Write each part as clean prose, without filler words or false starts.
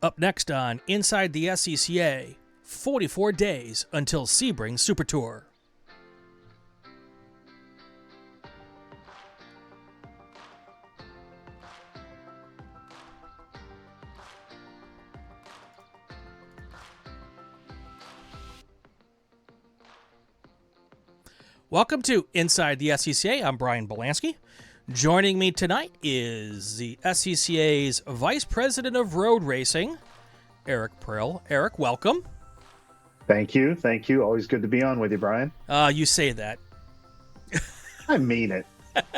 Up next on Inside the SCCA, 44 days until Sebring Super Tour. Welcome to Inside the SCCA. I'm Brian Bielanski. Joining me tonight is the SCCA's Vice President of Road Racing, Eric Prill. Eric, welcome. Thank you. Thank you. Always good to be on with you, Brian. You say that. I mean it.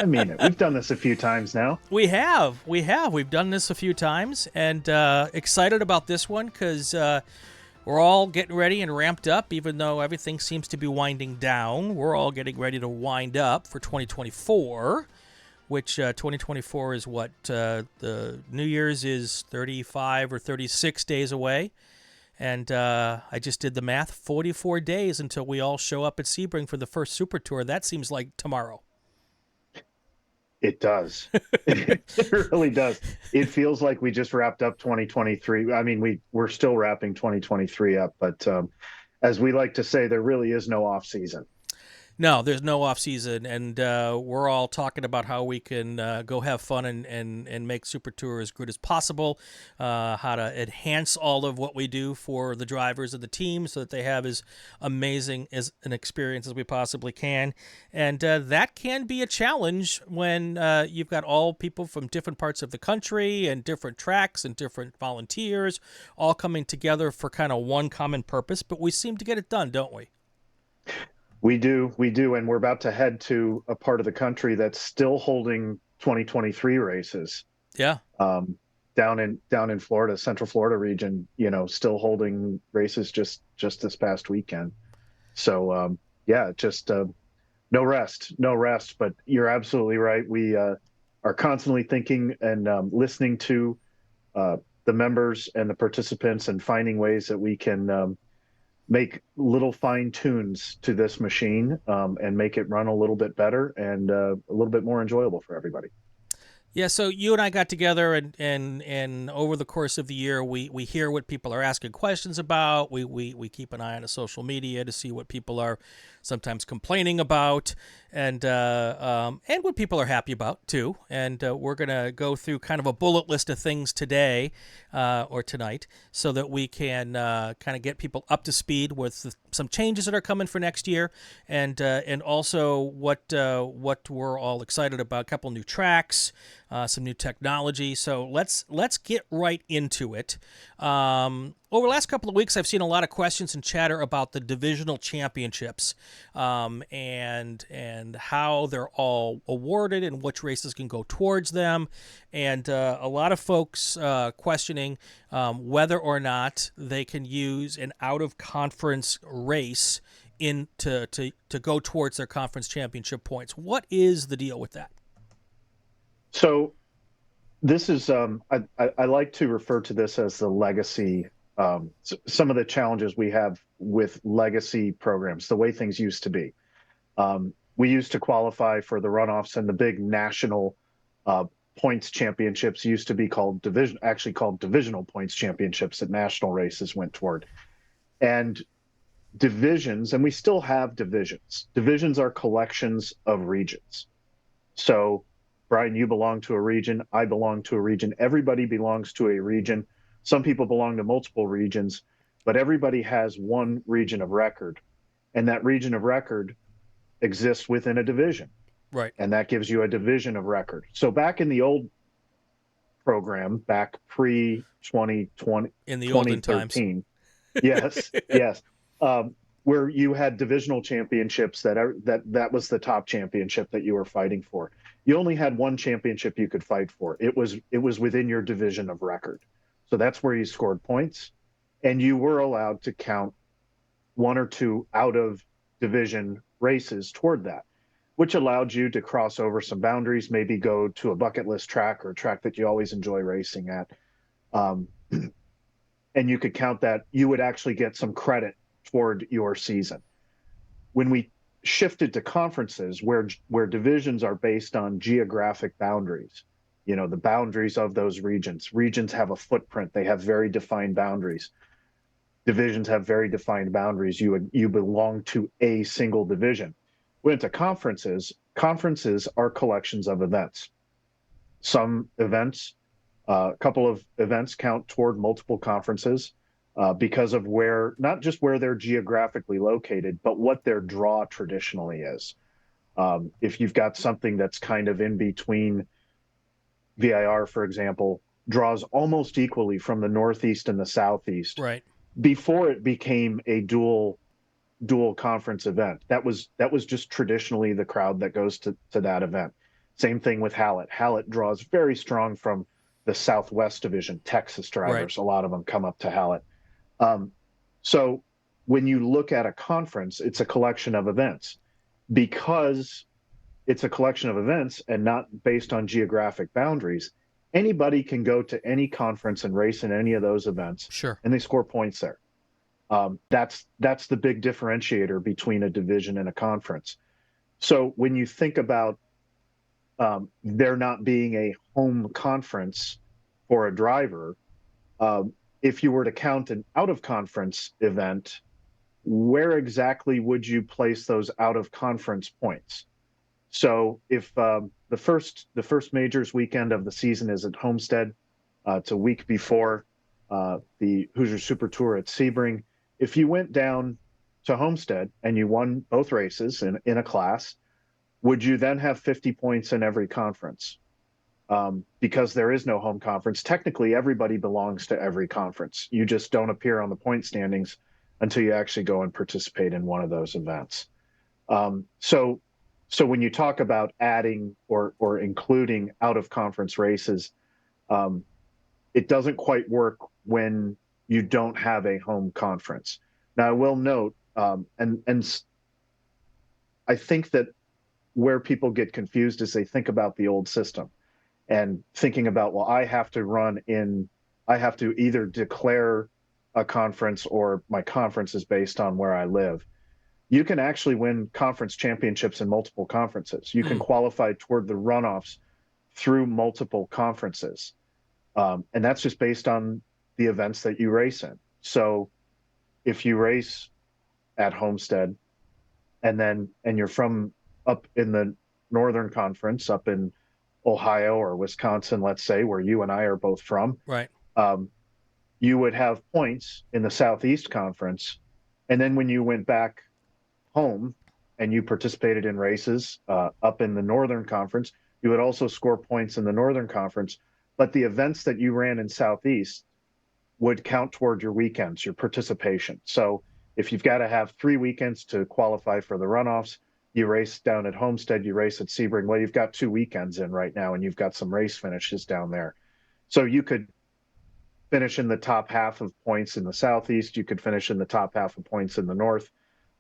We've done this a few times now. We have. We've done this a few times, and excited about this one because we're all getting ready and ramped up, even though everything seems to be winding down. We're all getting ready to wind up for 2024, which 2024 is what? The New Year's is 35 or 36 days away. And I just did the math, 44 days until we all show up at Sebring for the first Super Tour. That seems like tomorrow. It does. It really does. It feels like we just wrapped up 2023. I mean, we're still wrapping 2023 up, but as we like to say, there really is no off season. No, there's no off season, and we're all talking about how we can go have fun and make Super Tour as good as possible, how to enhance all of what we do for the drivers and the team so that they have as amazing as an experience as we possibly can. And that can be a challenge when you've got all people from different parts of the country and different tracks and different volunteers all coming together for kind of one common purpose, but we seem to get it done, don't we? We do, and we're about to head to a part of the country that's still holding 2023 races. Yeah. Down in Florida, Central Florida region, still holding races just this past weekend. So just no rest, but you're absolutely right. We are constantly thinking and listening to the members and the participants and finding ways that we can make little fine tunes to this machine and make it run a little bit better and a little bit more enjoyable for everybody. Yeah, so you and I got together, and over the course of the year, we hear what people are asking questions about. We keep an eye on the social media to see what people are sometimes complaining about, and what people are happy about too. And we're gonna go through kind of a bullet list of things today or tonight, so that we can kind of get people up to speed with some changes that are coming for next year, and also what we're all excited about. A couple new tracks. Some new technology. So let's get right into it. Over the last couple of weeks, I've seen a lot of questions and chatter about the divisional championships and how they're all awarded and which races can go towards them. And a lot of folks questioning whether or not they can use an out-of-conference race to go towards their conference championship points. What is the deal with that? So this is, I like to refer to this as the legacy, some of the challenges we have with legacy programs, the way things used to be. We used to qualify for the runoffs, and the big national points championships used to be called divisional points championships that national races went toward. And divisions, and we still have divisions. Divisions are collections of regions. So Brian, you belong to a region. I belong to a region. Everybody belongs to a region. Some people belong to multiple regions, but everybody has one region of record. And that region of record exists within a division. Right. And that gives you a division of record. So back in the old program, back pre-2020, in the olden times. Yes, yes. Where you had divisional championships that was the top championship that you were fighting for. You only had one championship you could fight for. It was within your division of record. So that's where you scored points, and you were allowed to count one or two out of division races toward that, which allowed you to cross over some boundaries, maybe go to a bucket list track or a track that you always enjoy racing at. And you could count that. You would actually get some credit toward your season. When we shifted to conferences where divisions are based on geographic boundaries, the boundaries of those regions. Regions have a footprint. They have very defined boundaries. Divisions have very defined boundaries. You belong to a single division. When it's conferences are collections of events. Some events, a couple of events count toward multiple conferences because of not just where they're geographically located, but what their draw traditionally is. If you've got something that's kind of in between, VIR, for example, draws almost equally from the Northeast and the Southeast. Right. Before it became a dual conference event. That was just traditionally the crowd that goes to that event. Same thing with Hallett. Hallett draws very strong from the Southwest Division, Texas drivers. Right. A lot of them come up to Hallett. So when you look at a conference, it's a collection of events. Because it's a collection of events and not based on geographic boundaries, anybody can go to any conference and race in any of those events. Sure. And they score points there. That's the big differentiator between a division and a conference. So when you think about there not being a home conference for a driver, if you were to count an out-of-conference event, where exactly would you place those out-of-conference points? So if the first majors weekend of the season is at Homestead, it's a week before the Hoosier Super Tour at Sebring. If you went down to Homestead and you won both races in a class, would you then have 50 points in every conference? Because there is no home conference. Technically, everybody belongs to every conference. You just don't appear on the point standings until you actually go and participate in one of those events. So when you talk about adding or including out-of-conference races, it doesn't quite work when you don't have a home conference. Now, I will note, and I think that where people get confused is they think about the old system and thinking about, well, I have to either declare a conference or my conference is based on where I live. You can actually win conference championships in multiple conferences. You can qualify toward the runoffs through multiple conferences. And that's just based on the events that you race in. So if you race at Homestead and you're from up in the Northern Conference, up in Ohio or Wisconsin, let's say, where you and I are both from, right? You would have points in the Southeast Conference. And then when you went back home and you participated in races up in the Northern Conference, you would also score points in the Northern Conference. But the events that you ran in Southeast would count toward your weekends, your participation. So if you've got to have 3 weekends to qualify for the runoffs, you race down at Homestead, you race at Sebring. Well, you've got 2 weekends in right now, and you've got some race finishes down there. So you could finish in the top half of points in the Southeast. You could finish in the top half of points in the North.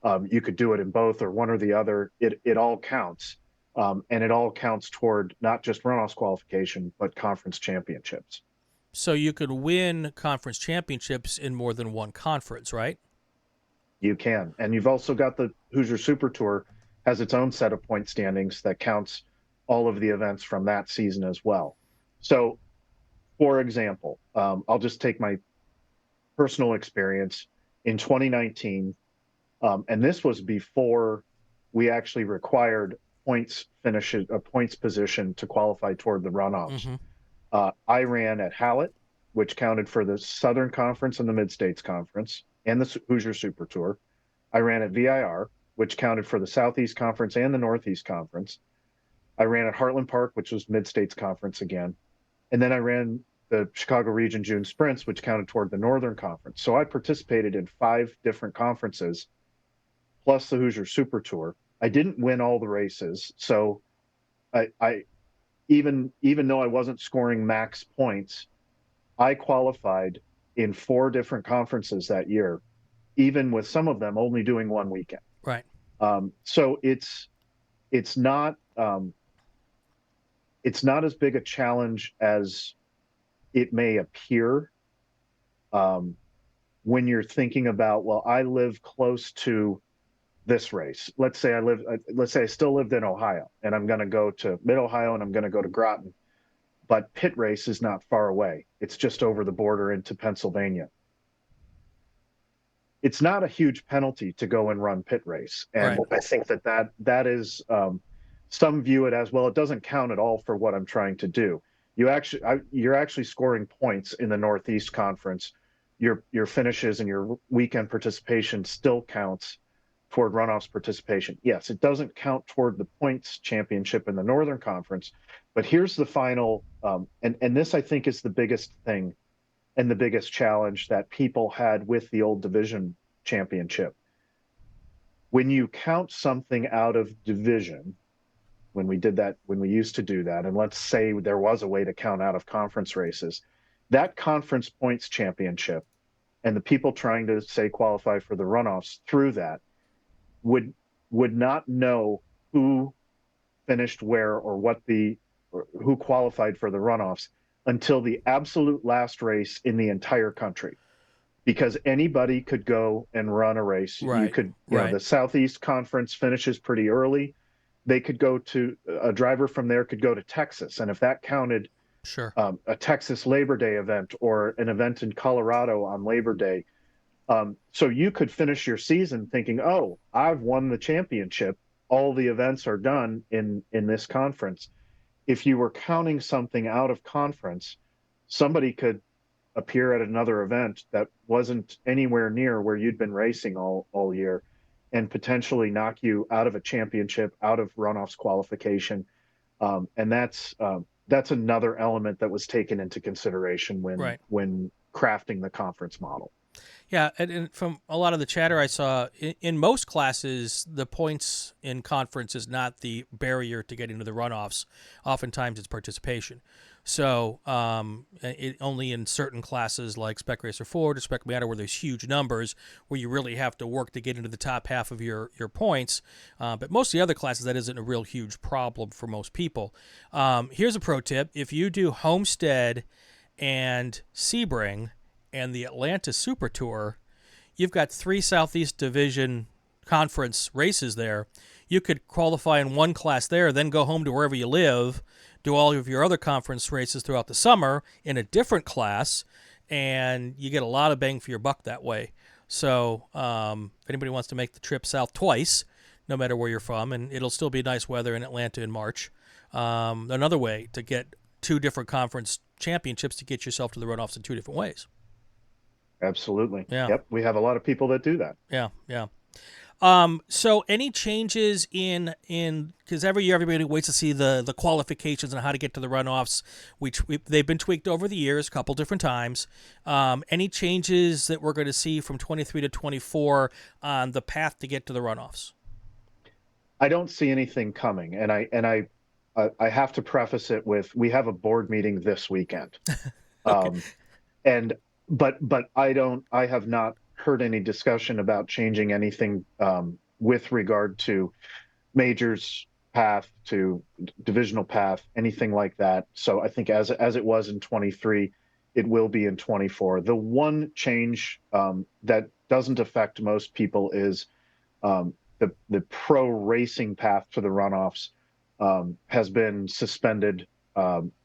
You could do it in both or one or the other. It all counts. And it all counts toward not just runoffs qualification, but conference championships. So you could win conference championships in more than one conference, right? You can. And you've also got the Hoosier Super Tour has its own set of point standings that counts all of the events from that season as well. So, for example, I'll just take my personal experience in 2019, and this was before we actually required a points position to qualify toward the runoffs. Mm-hmm. I ran at Hallett, which counted for the Southern Conference and the Mid-States Conference and the Hoosier Super Tour. I ran at VIR, which counted for the Southeast Conference and the Northeast Conference. I ran at Heartland Park, which was Mid-States Conference again. And then I ran the Chicago Region June Sprints, which counted toward the Northern Conference. So I participated in 5 different conferences, plus the Hoosier Super Tour. I didn't win all the races. So I even though I wasn't scoring max points, I qualified in 4 different conferences that year, even with some of them only doing 1 weekend. Right. So it's not as big a challenge as it may appear when you're thinking about, well, I live close to this race. Let's say I still lived in Ohio, and I'm going to go to Mid-Ohio, and I'm going to go to Groton. but pit race is not far away. It's just over the border into Pennsylvania. It's not a huge penalty to go and run pit race. And Right. I think that is, some view it as, well, it doesn't count at all for what I'm trying to do. You're actually scoring points in the Northeast Conference. Your finishes and your weekend participation still counts toward runoffs participation. Yes, it doesn't count toward the points championship in the Northern Conference, but here's the final, and this I think is the biggest thing and the biggest challenge that people had with the old division championship. When you count something out of division, when we used to do that, and let's say there was a way to count out of conference races, that conference points championship and the people trying to say qualify for the runoffs through that would not know who finished where or who qualified for the runoffs until the absolute last race in the entire country, because anybody could go and run a race. Right. You could, the Southeast Conference finishes pretty early. They could go to, a driver from there could go to Texas, and if that counted, Sure. A Texas Labor Day event or an event in Colorado on Labor Day. So you could finish your season thinking, oh, I've won the championship. All the events are done in this conference. If you were counting something out of conference, somebody could appear at another event that wasn't anywhere near where you'd been racing all year and potentially knock you out of a championship, out of runoffs qualification. And that's another element that was taken into consideration when crafting the conference model. Yeah, and from a lot of the chatter I saw, in most classes, the points in conference is not the barrier to getting to the runoffs. Oftentimes, it's participation. So, only in certain classes like Spec Racer 4 or Spec Matter, where there's huge numbers, where you really have to work to get into the top half of your points. But most of the other classes, that isn't a real huge problem for most people. Here's a pro tip. If you do Homestead and Sebring and the Atlanta Super Tour, you've got 3 Southeast Division Conference races there. You could qualify in one class there, then go home to wherever you live, do all of your other conference races throughout the summer in a different class, and you get a lot of bang for your buck that way. So if anybody wants to make the trip south twice, no matter where you're from, and it'll still be nice weather in Atlanta in March, another way to get 2 different conference championships to get yourself to the runoffs in 2 different ways. Absolutely. Yeah. Yep. We have a lot of people that do that. Yeah. So any changes in because every year everybody waits to see the qualifications and how to get to the runoffs. They've been tweaked over the years a couple different times. Any changes that we're going to see from 23 to 24 on the path to get to the runoffs? I don't see anything coming, and I have to preface it with, we have a board meeting this weekend. Okay. But I have not heard any discussion about changing anything with regard to majors path, to divisional path, anything like that. So I think as it was in 23, it will be in 24. The one change that doesn't affect most people is the pro racing path to the runoffs has been suspended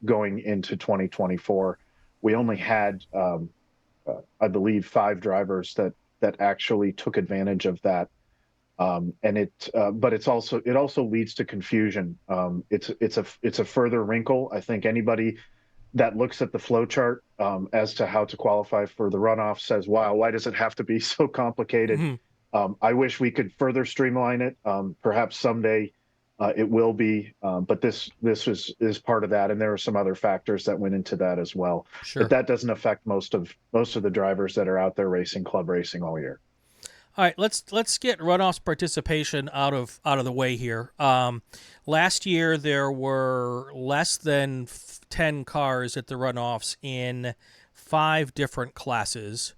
going into 2024. We only had I believe 5 drivers that actually took advantage of that, but it also leads to confusion. It's a further wrinkle. I think anybody that looks at the flow chart as to how to qualify for the runoff says, "Wow, why does it have to be so complicated?" Mm-hmm. I wish we could further streamline it. Perhaps someday it will be, but this is part of that, and there are some other factors that went into that as well. Sure. But that doesn't affect most of the drivers that are out there racing club racing all year. All right, let's get runoffs participation out of the way here. Last year there were less than 10 cars at the runoffs in 5 different classes.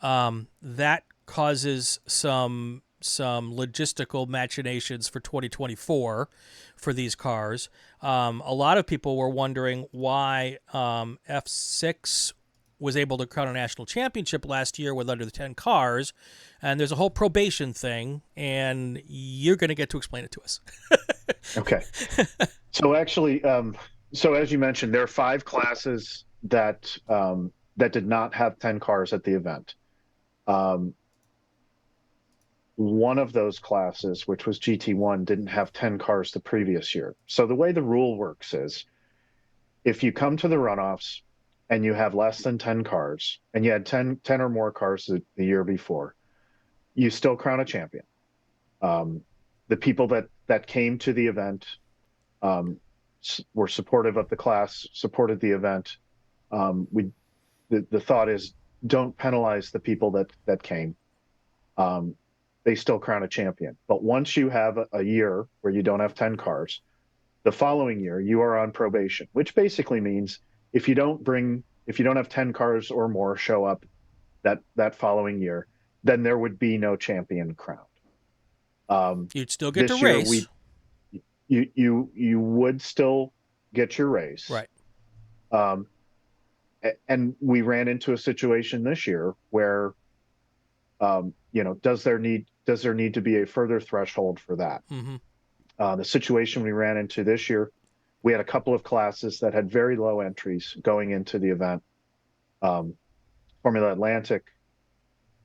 That causes some logistical machinations for 2024 for these cars. A lot of people were wondering why F6 was able to crown a national championship last year with under the 10 cars, and there's a whole probation thing, and you're going to get to explain it to us. Okay. So actually, So as you mentioned, there are 5 classes that that did not have 10 cars at the event. One of those classes, which was GT1, didn't have 10 cars the previous year. So the way the rule works is if you come to the runoffs and you have less than 10 cars and you had 10 or more cars the year before, you still crown a champion. The people that came to the event were supportive of the class, supported the event. The thought is don't penalize the people that came. They still crown a champion. But once you have a year where you don't have 10 cars, the following year you are on probation, which basically means if you don't have 10 cars or more show up that following year, then there would be no champion crowned. You'd still get to year, race. You would still get your race. Right. And we ran into a situation this year where, does there need to be a further threshold for that? Mm-hmm. The situation we ran into this year, we had a couple of classes that had very low entries going into the event. Formula Atlantic,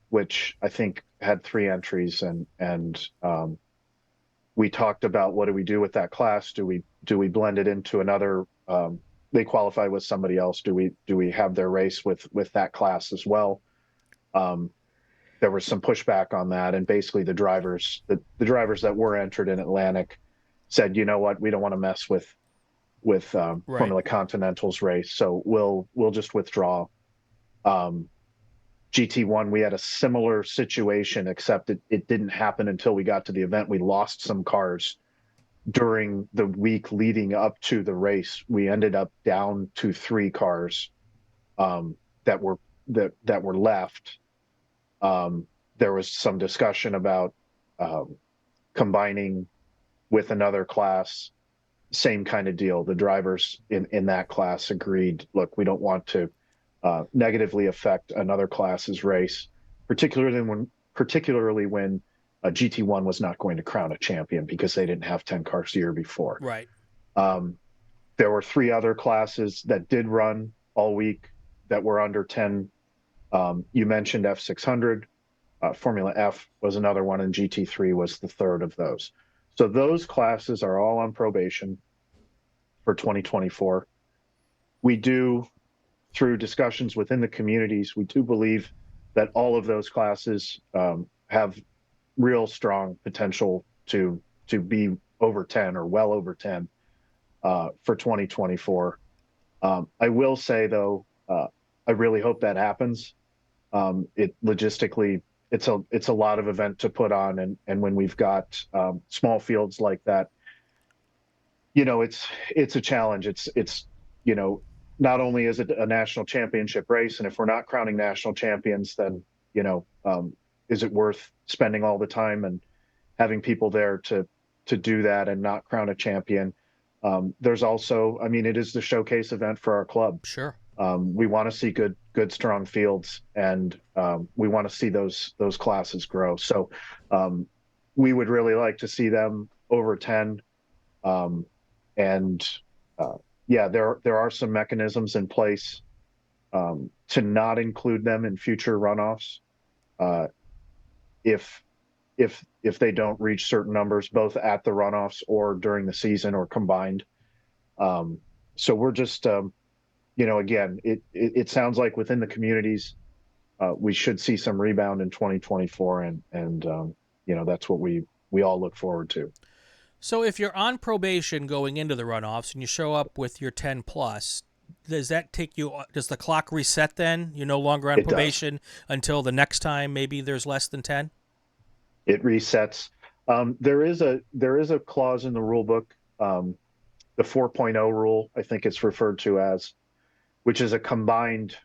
which I think had 3 entries, and we talked about what do we do with that class? Do we blend it into another? They qualify with somebody else. Do we have their race with that class as well? There was some pushback on that, and basically the drivers that were entered in Atlantic said, you know what, we don't want to mess with Right. Formula Continental's race, so we'll just withdraw. GT1, we had a similar situation, except it didn't happen until we got to the event. We lost some cars during the week leading up to the race. We ended up down to 3 cars that were left. There was some discussion about combining with another class, same kind of deal. The drivers in that class agreed, look, we don't want to negatively affect another class's race, particularly when GT1 was not going to crown a champion because they didn't have 10 cars the year before. Right. There were 3 other classes that did run all week that were under 10. You mentioned F600. Formula F was another one, and GT3 was the third of those. So those classes are all on probation for 2024. We do, through discussions within the communities, we do believe that all of those classes have real strong potential to be over 10 or well over 10 for 2024. I will say, though, I really hope that happens. It logistically, it's a lot of event to put on, and when we've got small fields like that, it's a challenge. It's not only is it a national championship race, and if we're not crowning national champions, then is it worth spending all the time and having people there to do that and not crown a champion? There's also, it is the showcase event for our club. Sure. We want to see good, strong fields, and we want to see those classes grow. So we would really like to see them over 10. There are some mechanisms in place to not include them in future runoffs if they don't reach certain numbers, both at the runoffs or during the season or combined. So we're just again, it sounds like within the communities, we should see some rebound in 2024, and that's what we all look forward to. So if you're on probation going into the runoffs and you show up with your 10 plus, does the clock reset then? You're no longer on probation until the next time maybe there's less than 10? It resets. There is a clause in the rule book, the 4.0 rule, I think it's referred to as, which is a combined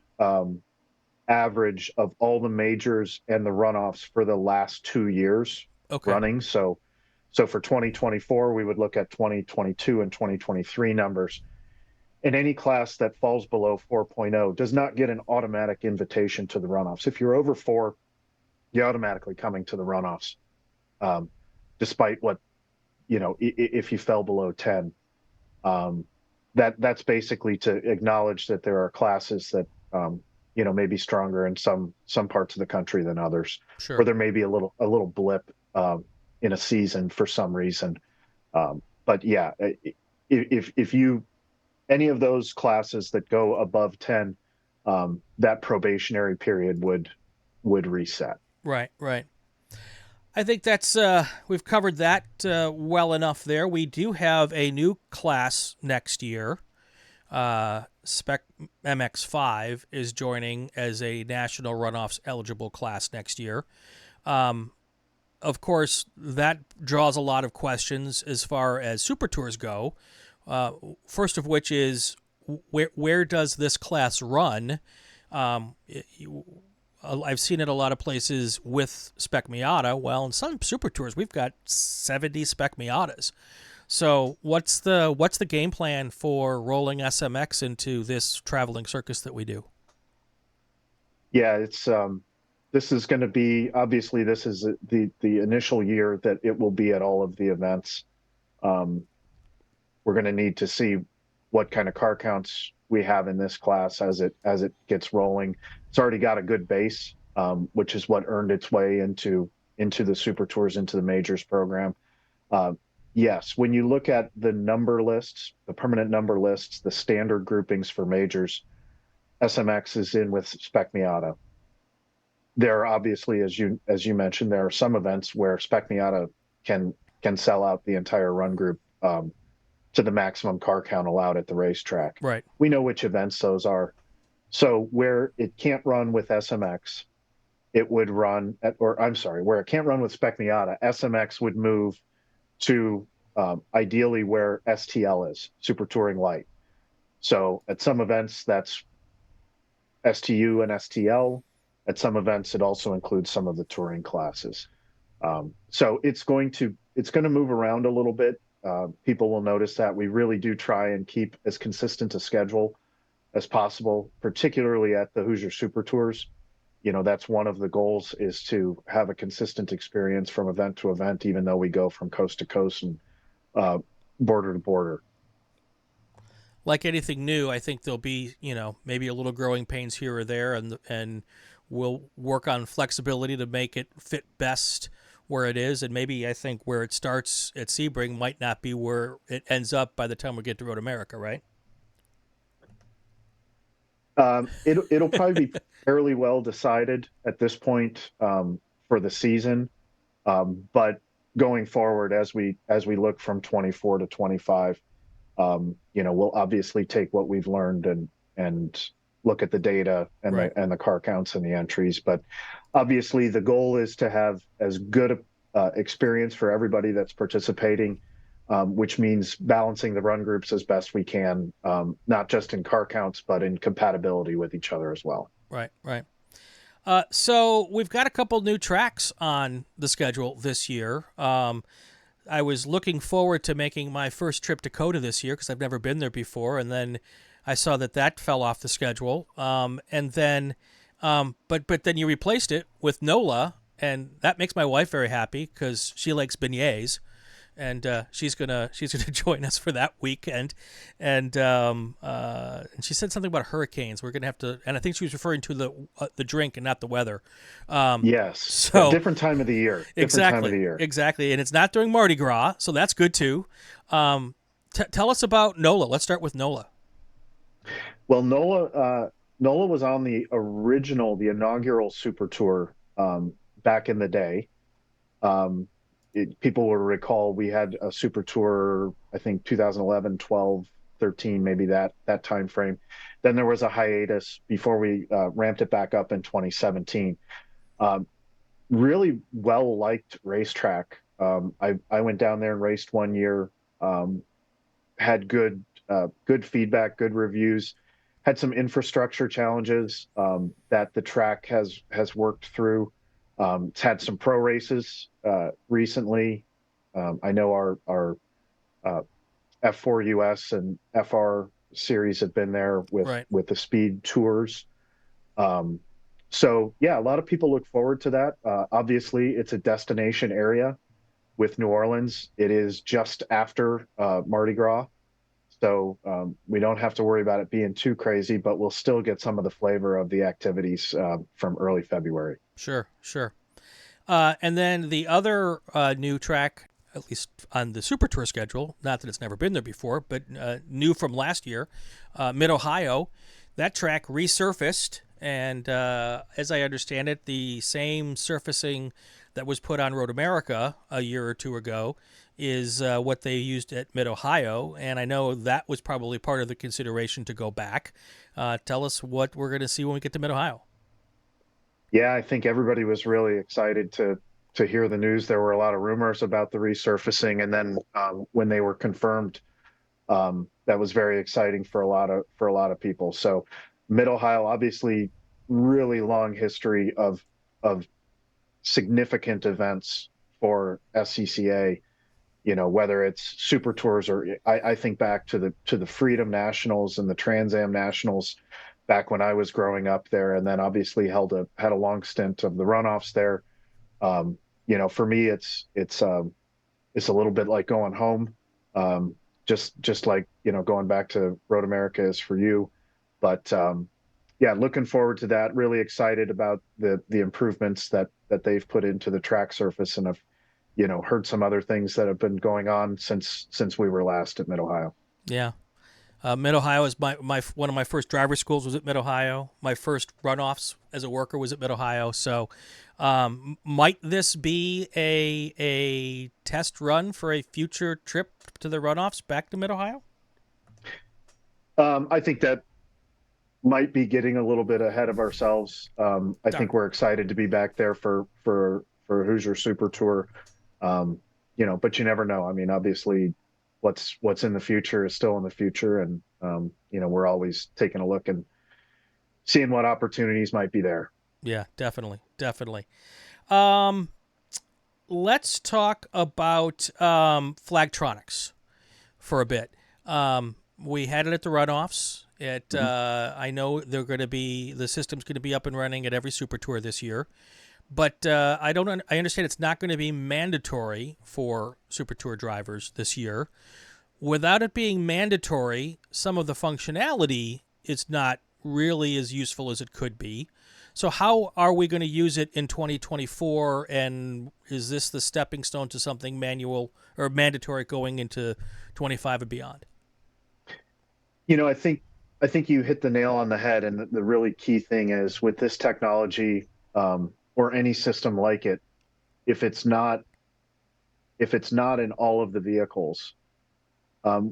average of all the majors and the runoffs for the last 2 years running. So for 2024, we would look at 2022 and 2023 numbers. And any class that falls below 4.0 does not get an automatic invitation to the runoffs. If you're over 4, you're automatically coming to the runoffs, despite what, if you fell below 10. that's basically to acknowledge that there are classes that may be stronger in some parts of the country than others, Sure. or there may be a little blip in a season for some reason. But yeah, if you any of those classes that go above 10, that probationary period would reset. Right. I think that's we've covered that well enough there. We do have a new class next year. Spec MX-5 is joining as a national runoffs eligible class next year. Of course, that draws a lot of questions as far as Super Tours go. First of which is where does this class run? I've seen it a lot of places with Spec Miata. Well, in some Super Tours, we've got 70 Spec Miatas. So what's the game plan for rolling SMX into this traveling circus that we do? Yeah, it's this is going to be, obviously this is the initial year that it will be at all of the events. We're going to need to see what kind of car counts we have in this class as it gets rolling. It's already got a good base, which is what earned its way into the Super Tours, into the Majors program. Yes, when you look at the number lists, the permanent number lists, the standard groupings for Majors, SMX is in with Spec Miata. There are obviously, as you mentioned, there are some events where Spec Miata can sell out the entire run group to the maximum car count allowed at the racetrack. Right. We know which events those are. So where it can't run with SMX, it would run at, or I'm sorry, where it can't run with Spec Miata, SMX would move to ideally where STL is, Super Touring Light. So at some events, that's STU and STL. At some events, it also includes some of the touring classes. So it's going to move around a little bit. People will notice that we really do try and keep as consistent a schedule as possible, particularly at the Hoosier Super Tours. That's one of the goals, is to have a consistent experience from event to event, even though we go from coast to coast and border to border. Like anything new, I think there'll be, maybe a little growing pains here or there, and we'll work on flexibility to make it fit best where it is. And maybe I think where it starts at Sebring might not be where it ends up by the time we get to Road America, right? It'll probably be fairly well decided at this point for the season, but going forward, as we look from 24 to 25, we'll obviously take what we've learned and look at the data and right. the car counts and the entries. But obviously, the goal is to have as good experience for everybody that's participating, which means balancing the run groups as best we can, not just in car counts, but in compatibility with each other as well. Right. So we've got a couple new tracks on the schedule this year. I was looking forward to making my first trip to COTA this year because I've never been there before, and then I saw that fell off the schedule. And then, but then you replaced it with NOLA, and that makes my wife very happy because she likes beignets. And she's gonna join us for that weekend, and she said something about hurricanes. We're gonna have to, and I think she was referring to the drink and not the weather. Yes, so different time of the year. Exactly, and it's not during Mardi Gras, so that's good too. Tell us about NOLA. Let's start with NOLA. Well, NOLA was on the inaugural Super Tour back in the day. People will recall we had a Super Tour, I think 2011, 12, 13, maybe that time frame. Then there was a hiatus before we ramped it back up in 2017. Really well-liked racetrack. I went down there and raced one year, had good feedback, good reviews, had some infrastructure challenges that the track has worked through. It's had some pro races recently. I know our F4 US and FR series have been there with the speed tours. So yeah, a lot of people look forward to that. Obviously, it's a destination area with New Orleans. It is just after Mardi Gras, So we don't have to worry about it being too crazy, but we'll still get some of the flavor of the activities from early February. Sure, sure. And then the other new track, at least on the Super Tour schedule, not that it's never been there before, but new from last year, Mid-Ohio, that track resurfaced. And as I understand it, the same surfacing that was put on Road America a year or two ago is what they used at Mid-Ohio. And I know that was probably part of the consideration to go back. Tell us what we're going to see when we get to Mid-Ohio. Yeah, I think everybody was really excited to hear the news. There were a lot of rumors about the resurfacing, and then when they were confirmed, that was very exciting for a lot of people. So, Mid-Ohio, obviously, really long history of significant events for SCCA. You know, whether it's Super Tours or I think back to the Freedom Nationals and the Trans Am Nationals back when I was growing up there, and then obviously had a long stint of the runoffs there. You know, for me, it's a little bit like going home, just like, you know, going back to Road America is for you. But yeah, looking forward to that. Really excited about the improvements that they've put into the track surface, and have, you know, heard some other things that have been going on since we were last at Mid-Ohio. Yeah. Mid-Ohio is my one of my first driver schools was at Mid-Ohio. My first runoffs as a worker was at Mid-Ohio. So might this be a test run for a future trip to the runoffs back to Mid-Ohio? I think that might be getting a little bit ahead of ourselves. I think we're excited to be back there for Hoosier Super Tour. You know, but you never know. I mean, obviously, what's in the future is still in the future, and you know, we're always taking a look and seeing what opportunities might be there. Yeah, definitely. Let's talk about Flagtronics for a bit. We had it at the runoffs. I know the system's going to be up and running at every Super Tour this year, but I understand it's not going to be mandatory for Super Tour drivers this year. Without it being mandatory, some of the functionality is not really as useful as it could be. So how are we going to use it in 2024, and is this the stepping stone to something manual or mandatory going into 25 and beyond? You know, I think you hit the nail on the head, and the really key thing is with this technology, or any system like it, if it's not in all of the vehicles,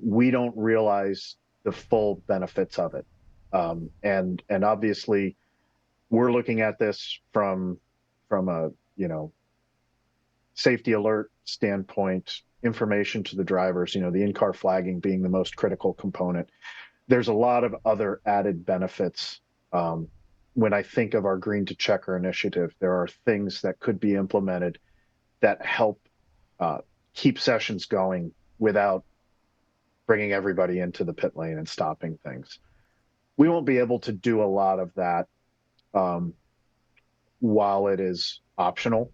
we don't realize the full benefits of it. And obviously, we're looking at this from a, you know, safety alert standpoint, information to the drivers, you know, the in-car flagging being the most critical component. There's a lot of other added benefits. When I think of our Green to Checker initiative, there are things that could be implemented that help keep sessions going without bringing everybody into the pit lane and stopping things. We won't be able to do a lot of that while it is optional.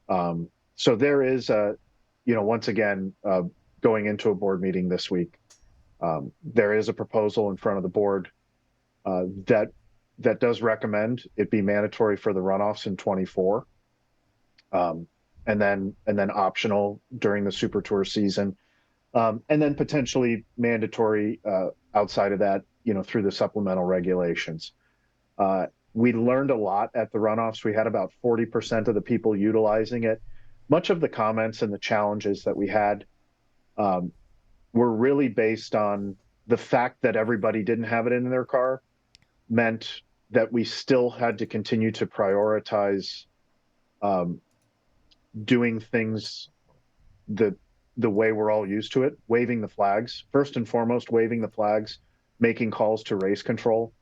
So there is you know, once again, going into a board meeting this week, there is a proposal in front of the board that does recommend it be mandatory for the runoffs in 24, and then optional during the Super Tour season, and then potentially mandatory outside of that, you know, through the supplemental regulations. We learned a lot at the runoffs. We had about 40% of the people utilizing it. Much of the comments and the challenges that we had were really based on the fact that everybody didn't have it in their car, meant that we still had to continue to prioritize doing things the way we're all used to it, waving the flags, first and foremost, waving the flags, making calls to race control,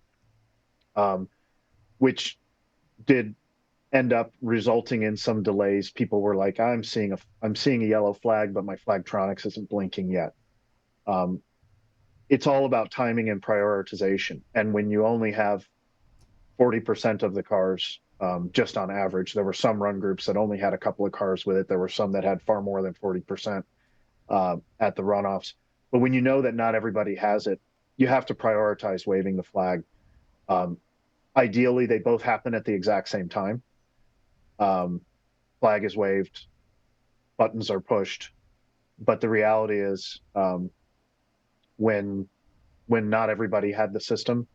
which did end up resulting in some delays. People were like, I'm seeing a yellow flag, but my Flagtronics isn't blinking yet. It's all about timing and prioritization. And when you only have 40% of the cars, just on average, there were some run groups that only had a couple of cars with it. There were some that had far more than 40% at the runoffs. But when you know that not everybody has it, you have to prioritize waving the flag. Ideally, they both happen at the exact same time. Flag is waved, buttons are pushed. But the reality is, when not everybody had the system,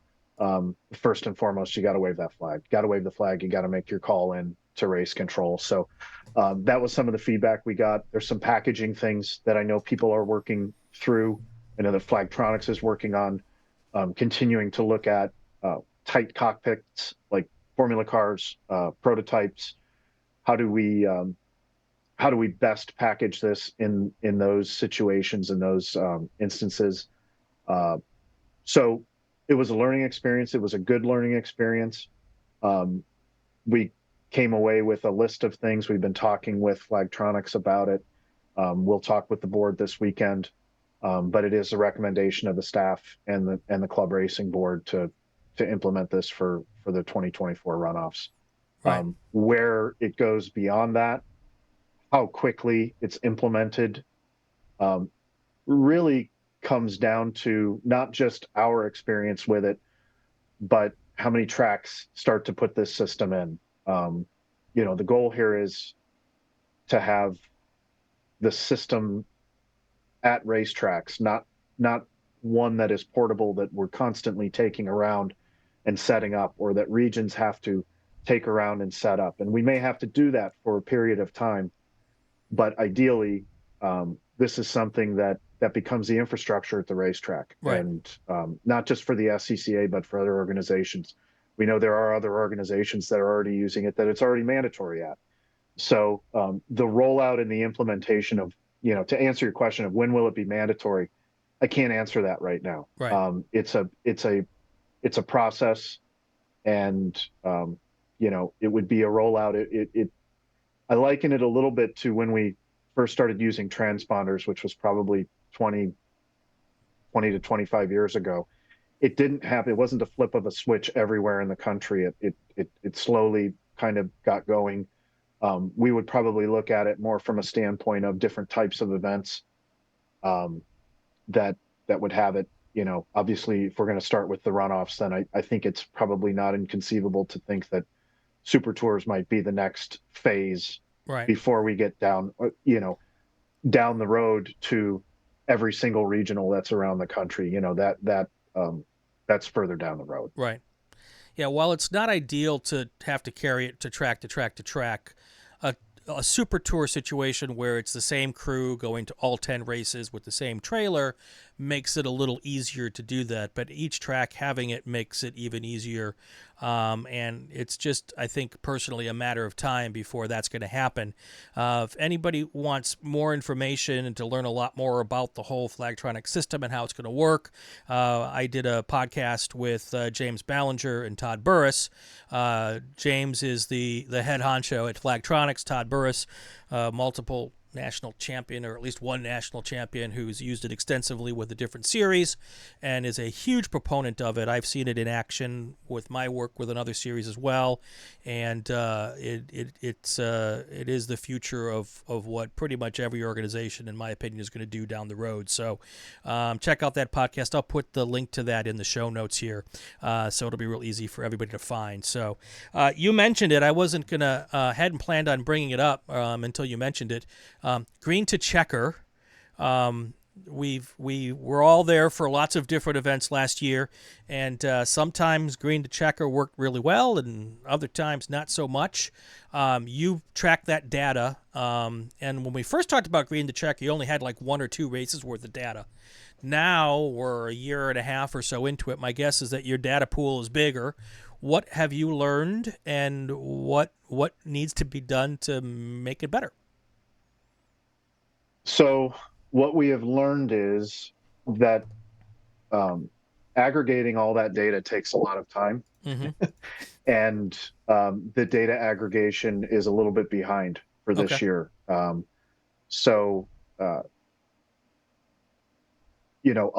first and foremost, you got to wave that flag. Got to wave the flag. You got to make your call in to race control. So that was some of the feedback we got. There's some packaging things that I know people are working through. I know that Flagtronics is working on continuing to look at tight cockpits like formula cars, prototypes. How do we best package this in those situations, in those instances? So it was a learning experience. It was a good learning experience. We came away with a list of things. We've been talking with Flagtronics about it. We'll talk with the board this weekend, but it is a recommendation of the staff and the club racing board to implement this for the 2024 runoffs. Right. Where it goes beyond that, how quickly it's implemented, really comes down to not just our experience with it, but how many tracks start to put this system in. The goal here is to have the system at racetracks, not one that is portable that we're constantly taking around and setting up, or that regions have to take around and set up. And we may have to do that for a period of time, but ideally, this is something that becomes the infrastructure at the racetrack. Right. And not just for the SCCA, but for other organizations. We know there are other organizations that are already using it, that it's already mandatory at. So the rollout and the implementation of, to answer your question of when will it be mandatory, I can't answer that right now. Right. It's a process, and it would be a rollout. I liken it a little bit to when we first started using transponders, which was probably 20 to 25 years ago. It didn't happen. It wasn't a flip of a switch everywhere in the country. It slowly kind of got going. We would probably look at it more from a standpoint of different types of events that would have it. Obviously, if we're going to start with the runoffs, then I think it's probably not inconceivable to think that Super Tours might be the next phase, Right. before we get down the road to every single regional that's around the country. That's further down the road. Right. Yeah, while it's not ideal to have to carry it to track to track to track, a super tour situation where it's the same crew going to all 10 races with the same trailer makes it a little easier to do that. But each track having it makes it even easier. And it's just, I think, personally, a matter of time before that's going to happen. If anybody wants more information and to learn a lot more about the whole Flagtronics system and how it's going to work, I did a podcast with James Ballinger and Todd Burris. James is the head honcho at Flagtronics. Todd Burris, multiple national champion, or at least one national champion, who's used it extensively with a different series and is a huge proponent of it. I've seen it in action with my work with another series as well, and it is the future of what pretty much every organization, in my opinion, is going to do down the road. So check out that podcast. I'll put the link to that in the show notes here, so it'll be real easy for everybody to find. So you mentioned it. I wasn't gonna hadn't planned on bringing it up until you mentioned it. Green to checker. We were all there for lots of different events last year, and sometimes green to checker worked really well, and other times not so much. You track that data, and when we first talked about green to checker, you only had like 1 or 2 races worth of data. Now we're a year and a half or so into it. My guess is that your data pool is bigger. What have you learned, and what needs to be done to make it better? So what we have learned is that aggregating all that data takes a lot of time. Mm-hmm. And the data aggregation is a little bit behind for this year. So a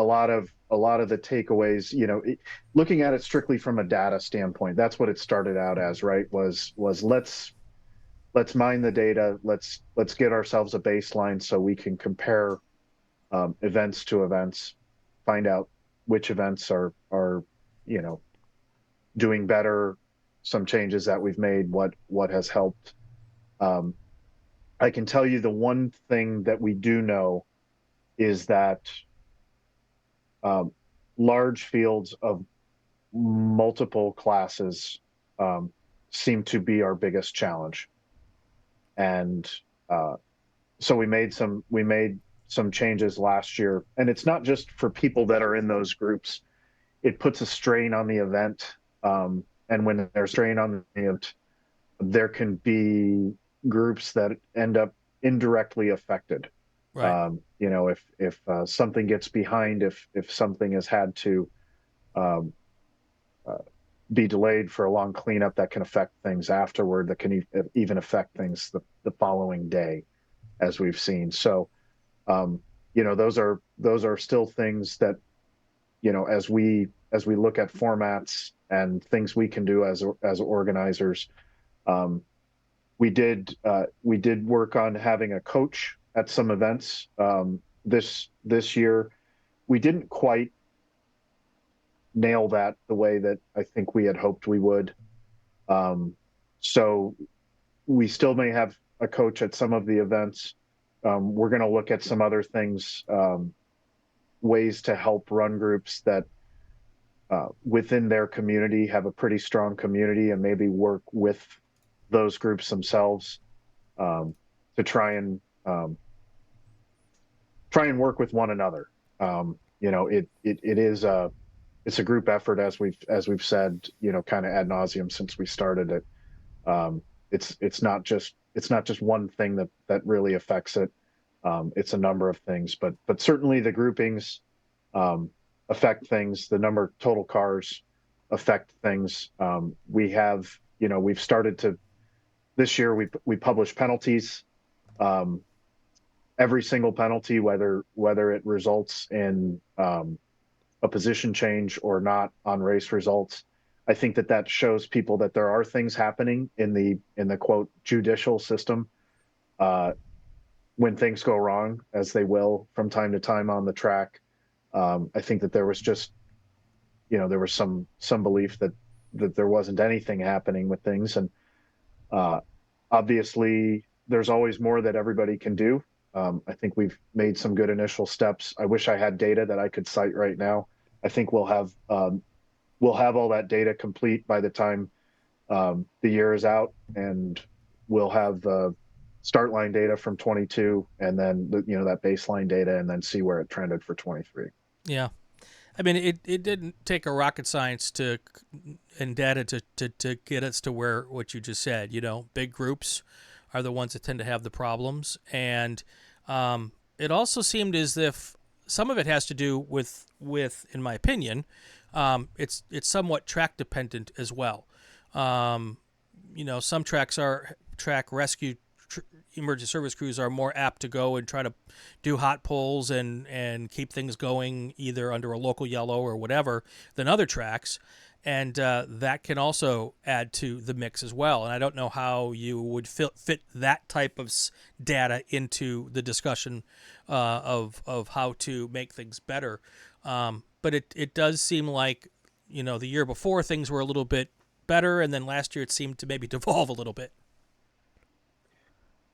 lot of the takeaways, looking at it strictly from a data standpoint, that's what it started out as, right? Was let's mine the data. Let's get ourselves a baseline so we can compare events to events, find out which events are doing better, some changes that we've made, what has helped. Um, I can tell you the one thing that we do know is that um, large fields of multiple classes seem to be our biggest challenge. And so we made some changes last year, and it's not just for people that are in those groups. It puts a strain on the event, and when there's strain on the event, there can be groups that end up indirectly affected. Right. If something gets behind, if something has had to um, uh, be delayed for a long cleanup, that can affect things afterward. That can even affect things the following day, as we've seen. So, um, those are still things that, as we look at formats and things we can do as organizers. Um, we did work on having a coach at some events this year. We didn't quite nail that the way that I think we had hoped we would. So we still may have a coach at some of the events. We're going to look at some other things, ways to help run groups that within their community have a pretty strong community, and maybe work with those groups themselves um, to try and work with one another. It's a group effort, as we've said, kind of ad nauseum since we started it. It's not just one thing that really affects it. It's a number of things, but certainly the groupings um, affect things. The number of total cars affect things. We've started to this year. We publish penalties. Um, every single penalty, whether it results in a position change or not on race results. I think that shows people that there are things happening in the quote judicial system uh, when things go wrong, as they will from time to time on the track. I think that there was some belief that there wasn't anything happening with things, and uh, obviously there's always more that everybody can do. I think we've made some good initial steps. I wish I had data that I could cite right now. I think we'll have all that data complete by the time the year is out, and we'll have the start line data from 22, and then that baseline data, and then see where it trended for 23. Yeah. I mean, it didn't take a rocket science and data to get us to where what you just said. Big groups are the ones that tend to have the problems, and it also seemed as if some of it has to do in my opinion, it's somewhat track dependent as well. Some track rescue emergency service crews are more apt to go and try to do hot pulls and keep things going either under a local yellow or whatever than other tracks. And that can also add to the mix as well. And I don't know how you would fit that type of data into the discussion of how to make things better. But it does seem like, the year before things were a little bit better, and then last year it seemed to maybe devolve a little bit.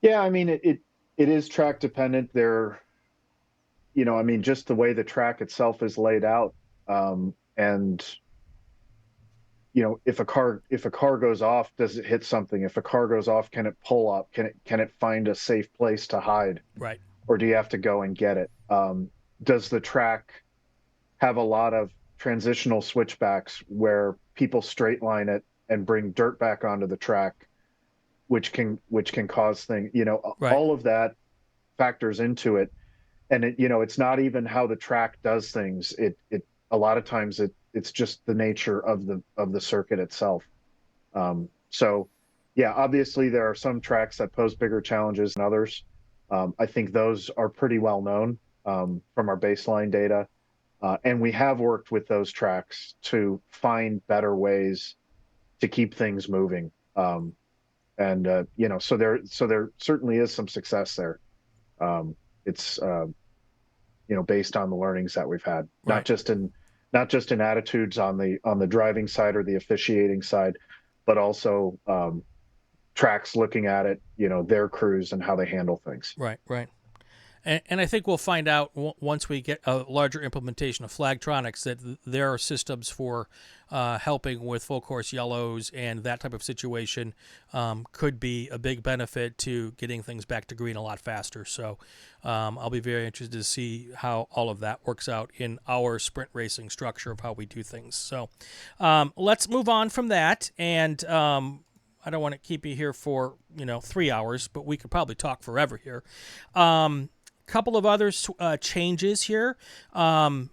Yeah, I mean it is track dependent. Just the way the track itself is laid out, and if a car goes off, does it hit something? If a car goes off, can it pull up? Can it find a safe place to hide? Right. Or do you have to go and get it? Does the track have a lot of transitional switchbacks where people straight line it and bring dirt back onto the track, which can cause things? Right. All of that factors into it. And it's not even how the track does things. It a lot of times it's just the nature of the circuit itself. So yeah, obviously there are some tracks that pose bigger challenges than others. I think those are pretty well known from our baseline data. And we have worked with those tracks to find better ways to keep things moving. So there certainly is some success there. It's based on the learnings that we've had, Right. not just in attitudes on the driving side or the officiating side, but also tracks looking at it, their crews and how they handle things. Right. And I think we'll find out once we get a larger implementation of Flagtronics that there are systems for helping with full course yellows, and that type of situation could be a big benefit to getting things back to green a lot faster. So I'll be very interested to see how all of that works out in our sprint racing structure of how we do things. So let's move on from that. And I don't want to keep you here for 3 hours, but we could probably talk forever here. Couple of other changes here. You're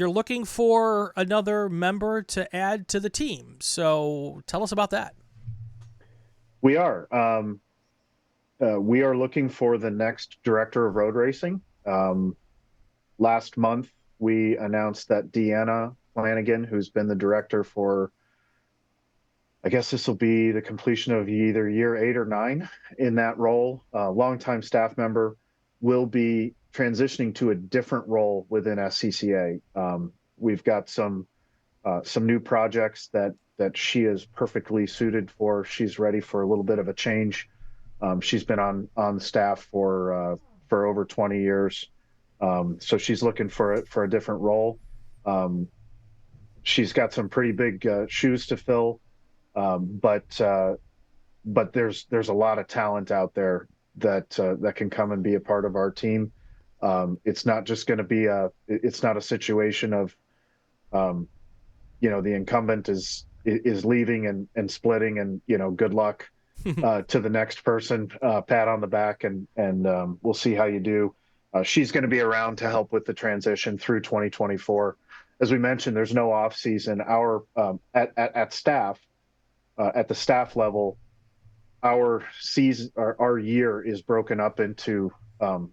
looking for another member to add to the team. So tell us about that. We are. We are looking for the next director of road racing. Last month, we announced that Deanna Flanagan, who's been the director for, I guess this will be the completion of either year 8 or 9 in that role. Longtime staff member, will be transitioning to a different role within SCCA. We've got some new projects that she is perfectly suited for. She's ready for a little bit of a change. She's been on staff for over 20 years, so she's looking for a different role. She's got some pretty big shoes to fill. But there's a lot of talent out there that can come and be a part of our team. It's not just going to be it's not a situation of, the incumbent is leaving and splitting and, good luck to the next person, pat on the back and we'll see how you do. She's going to be around to help with the transition through 2024. As we mentioned, there's no off season. Our at staff. At the staff level, our year is broken up into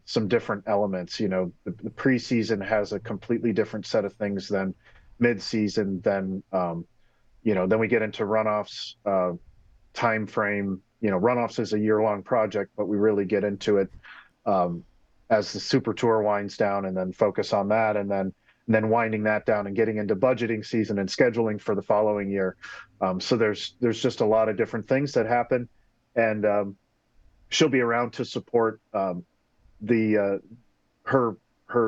some different elements. The preseason has a completely different set of things than mid-season. Then we get into runoffs time frame. Runoffs is a year-long project, but we really get into it as the Super Tour winds down, and then focus on that, and then winding that down and getting into budgeting season and scheduling for the following year. So there's just a lot of different things that happen, and she'll be around to support her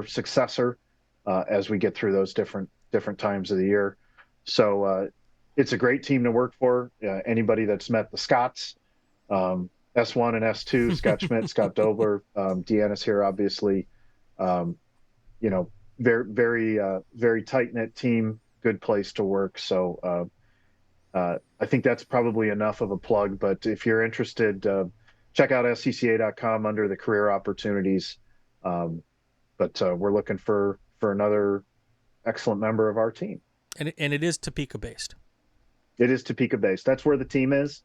successor as we get through those different times of the year. So it's a great team to work for. Anybody that's met the Scotts, S1 and S2, Scott Schmidt, Scott Dobler, Deanna's here, obviously. Very tight-knit team, good place to work. So I think that's probably enough of a plug, but if you're interested, check out scca.com under the career opportunities. But we're looking for another excellent member of our team. And it is Topeka based. It is Topeka based. That's where the team is.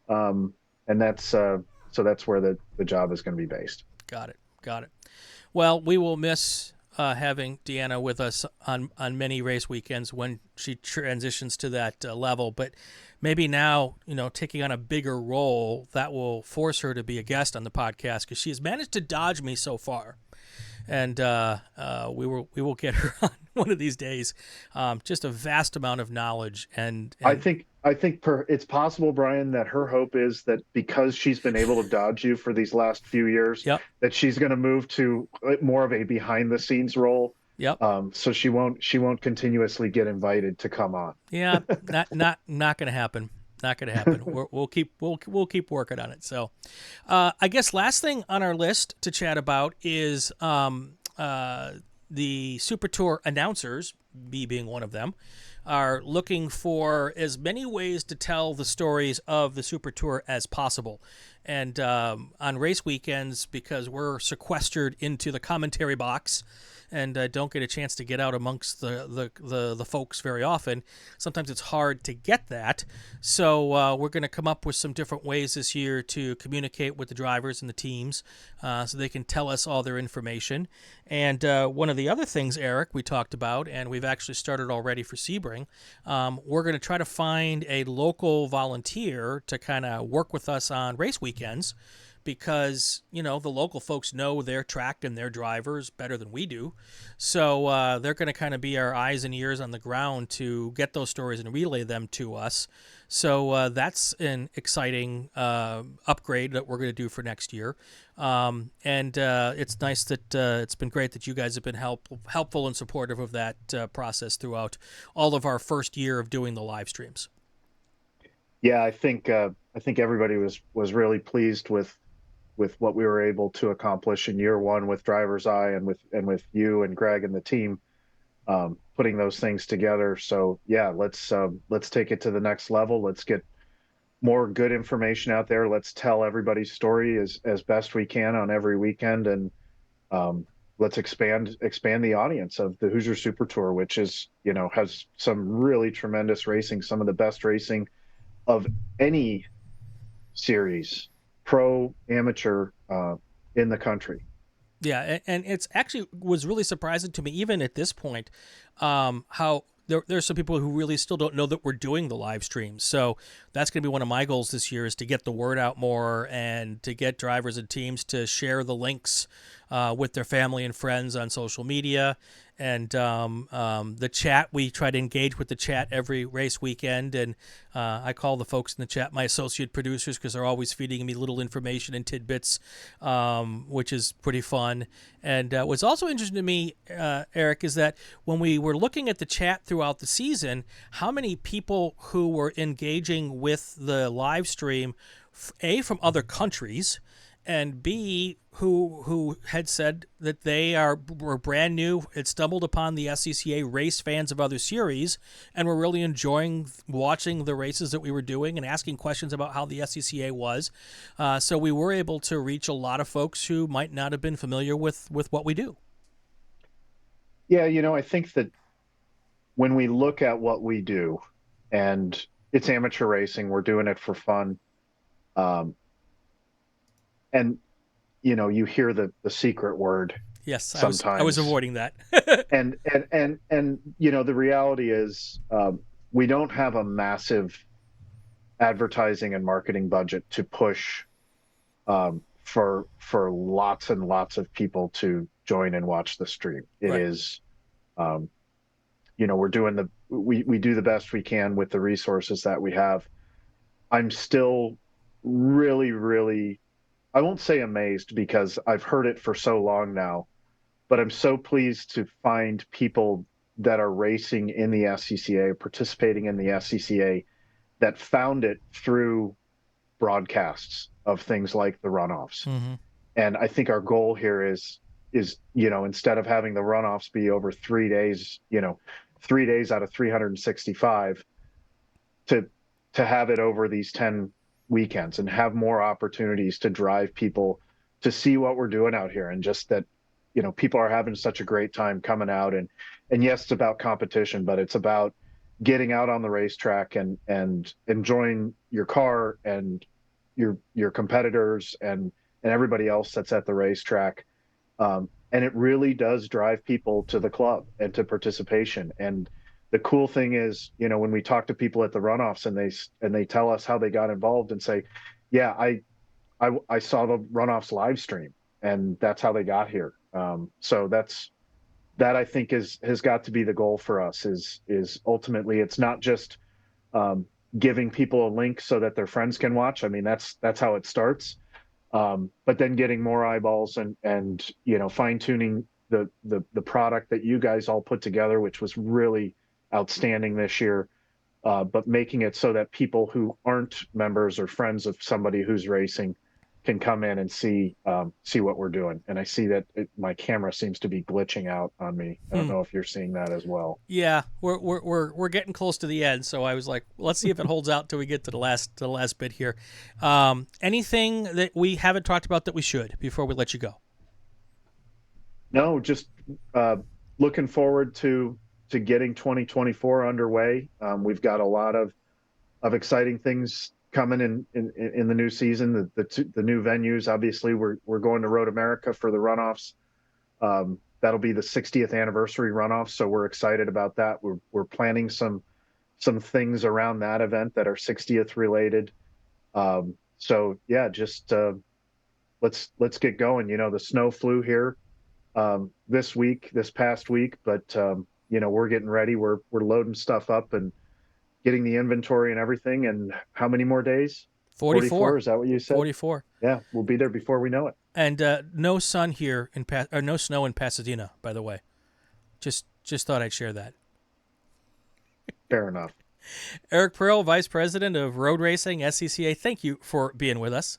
And that's where the job is going to be based. Got it. Well, we will miss having Deanna with us on many race weekends when she transitions to that level. But maybe now, taking on a bigger role, that will force her to be a guest on the podcast, because she has managed to dodge me so far. And we will get her on one of these days. Just a vast amount of knowledge. And I think it's possible, Brian, that her hope is that because she's been able to dodge you for these last few years, yep, that she's going to move to more of a behind the scenes role. Yep. So she won't continuously get invited to come on. Yeah, not going to happen. Not going to happen. We'll keep working on it. So, I guess last thing on our list to chat about is the Super Tour announcers, me being one of them, are looking for as many ways to tell the stories of the Super Tour as possible. And on race weekends, because we're sequestered into the commentary box and don't get a chance to get out amongst the folks very often, sometimes it's hard to get that. So we're going to come up with some different ways this year to communicate with the drivers and the teams so they can tell us all their information. And one of the other things, Eric, we talked about, and we've actually started already for Sebring, Sebring. We're going to try to find a local volunteer to kind of work with us on race weekends, because the local folks know their track and their drivers better than we do. So they're going to kind of be our eyes and ears on the ground to get those stories and relay them to us. So that's an exciting upgrade that we're going to do for next year. And it's nice that it's been great that you guys have been helpful and supportive of that process throughout all of our first year of doing the live streams. Yeah, I think everybody was really pleased with what we were able to accomplish in year one with Driver's Eye and with you and Greg and the team putting those things together. So yeah, let's take it to the next level. Let's get more good information out there. Let's tell everybody's story as best we can on every weekend, and let's expand the audience of the Hoosier Super Tour, which is has some really tremendous racing, some of the best racing of any series, pro, amateur, in the country. Yeah, and it's actually was really surprising to me, even at this point, how there's some people who really still don't know that we're doing the live streams. So that's going to be one of my goals this year, is to get the word out more and to get drivers and teams to share the links with their family and friends on social media. And the chat, we try to engage with the chat every race weekend. And I call the folks in the chat my associate producers, because they're always feeding me little information and tidbits, which is pretty fun. And what's also interesting to me, Eric, is that when we were looking at the chat throughout the season, how many people who were engaging with the live stream, A, from other countries, and B, who had said that they were brand new, had stumbled upon the SCCA, race fans of other series, and were really enjoying watching the races that we were doing and asking questions about how the SCCA was. So we were able to reach a lot of folks who might not have been familiar with what we do. Yeah, I think that when we look at what we do, and it's amateur racing, we're doing it for fun. And you hear the secret word. Yes, sometimes. I was avoiding that. and the reality is, we don't have a massive advertising and marketing budget to push for lots and lots of people to join and watch the stream. It Right. is, we're doing we do the best we can with the resources that we have. I'm still really, really, I won't say amazed, because I've heard it for so long now, but I'm so pleased to find people that are racing in the SCCA, participating in the SCCA, that found it through broadcasts of things like the runoffs. Mm-hmm. And I think our goal here is instead of having the runoffs be over 3 days, 3 days out of 365, to have it over these 10 weekends and have more opportunities to drive people to see what we're doing out here. And just that, people are having such a great time coming out, and yes, it's about competition, but it's about getting out on the racetrack and enjoying your car and your competitors and everybody else that's at the racetrack. And it really does drive people to the club and to participation. And the cool thing is, when we talk to people at the runoffs and they tell us how they got involved and say, yeah, I saw the runoffs live stream and that's how they got here. So that I think has got to be the goal for us, is ultimately, it's not just giving people a link so that their friends can watch. I mean, that's how it starts. But then getting more eyeballs and fine tuning the product that you guys all put together, which was really outstanding this year, but making it so that people who aren't members or friends of somebody who's racing can come in and see what we're doing. And I see that my camera seems to be glitching out on me. I don't know if you're seeing that as well. Yeah, we're getting close to the end, so I was like, let's see if it holds out till we get to the last bit here. Anything that we haven't talked about that we should before we let you go? No, just looking forward to getting 2024 underway. We've got a lot of exciting things coming in the new season. The new venues, obviously, we're going to Road America for the runoffs. That'll be the 60th anniversary runoff, so we're excited about that. We're planning some things around that event that are 60th related. So yeah, just let's get going. The snow flew here this past week, but we're getting ready. We're loading stuff up and getting the inventory and everything. And how many more days? 44. Is that what you said? 44. Yeah, we'll be there before we know it. And no sun here no snow in Pasadena, by the way. Just thought I'd share that. Fair enough. Eric Prill, Vice President of Road Racing, SCCA, thank you for being with us.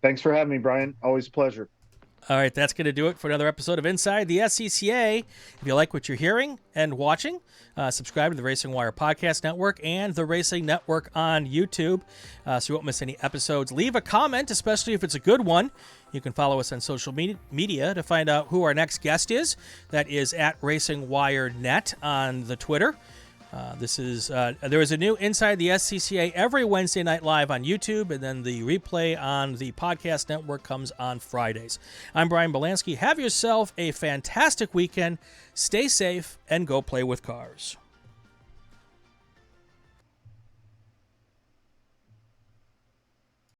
Thanks for having me, Brian. Always a pleasure. All right, that's going to do it for another episode of Inside the SCCA. If you like what you're hearing and watching, subscribe to the RacingWire Podcast Network and the Racing Network on YouTube so you won't miss any episodes. Leave a comment, especially if it's a good one. You can follow us on social media to find out who our next guest is. That is at RacingWireNet on the Twitter. There is a new Inside the SCCA every Wednesday night live on YouTube, and then the replay on the podcast network comes on Fridays. I'm Brian Bielanski. Have yourself a fantastic weekend. Stay safe and go play with cars.